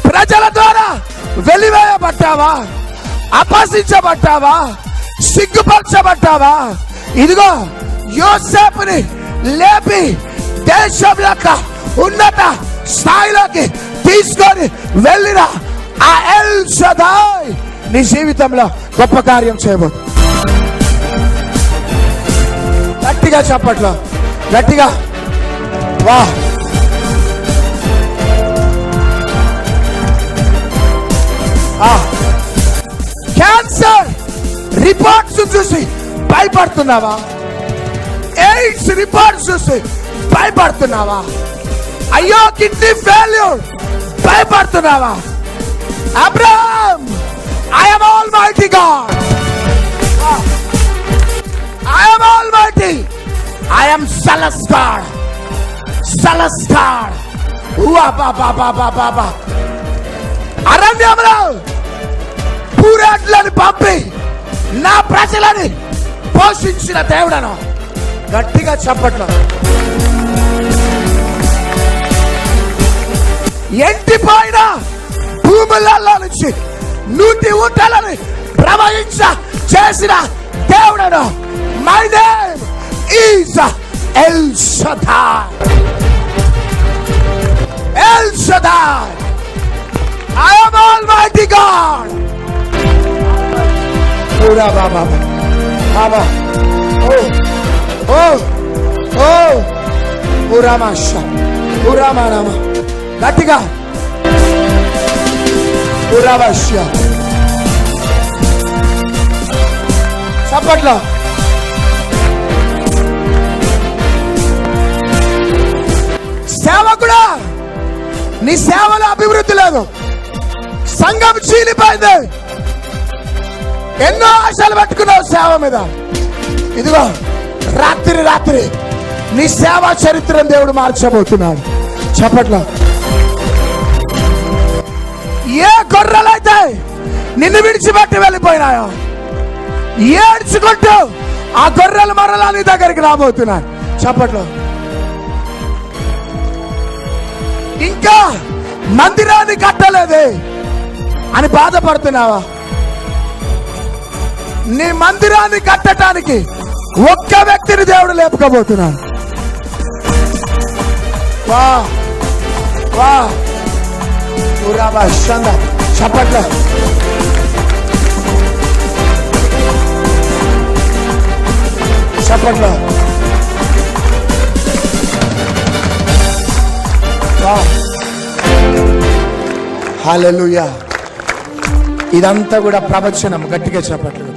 ప్రజల ద్వారా వెలివేయబడ్డావా? అపహసించబడ్డావా? సిగ్గుపరచబడ్డావా? ఇదిగో యోసేపుని లేపి దేశం యొక్క ఉన్నత స్థాయిలోకి తీసుకొని వెళ్ళిన ఆ ఎల్ షదాయ్ నీ జీవితంలో గొప్ప కార్యం చేయబోతుంది. గట్టిగా చప్పట్లో, గట్టిగా. వా క్యాన్సర్ రిపోర్ట్స్ చూసి భయపడుతున్నావా? ఎయిడ్స్ రిపోర్ట్స్ చూసి భయపడుతున్నావా? అయ్యో కిడ్నీ ఫెయిల్యూర్ భయపడుతున్నావా? Abraham, I am Almighty God. I am Almighty. I am Zealous God. Zealous God. అరణ్యంలో పూరేట్లను పంపి నా ప్రజలని పోషించిన దేవుడను. గట్టిగా చప్పట్లు. ఎండిపోయిన భూములలో నుంచి నూటి ఊటలని ప్రవహించ చేసిన దేవుడను. My name is L షదాయ్. L షదాయ్. I am Almighty God. Ura baba baba. Oh ura masha ura manama. Gatiga ura basha. Sapatla. సేవకుడా, నీ సేవలో అభివృద్ధి లేదు. సంఘం చీలిపోయింది. ఎన్నో ఆశలు పెట్టుకున్నావు సేవ మీద. ఇదిగో రాత్రి నీ సేవా చరిత్రను దేవుడు మార్చబోతున్నాడు. చెప్పట్లో ఏ గొర్రెలైతే నిన్ను విడిచిపెట్టి వెళ్ళిపోయినాయో ఏడ్చుకుంటూ ఆ గొర్రెలు మరలా నీ దగ్గరికి రాబోతున్నాడు. చెప్పట్లో ఇంకా మందిరాన్ని కట్టలేదే అని బాధపడుతున్నావా? నీ మందిరాన్ని కట్టడానికి ఒక్క వ్యక్తిని దేవుడు లేపుకోబోతున్నాడు. వా వా చప్పట్లో చప్పట్లో. హల్లెలూయా. ఇదంతా కూడా ప్రవచనం. గట్టిగా చెప్పట్లు.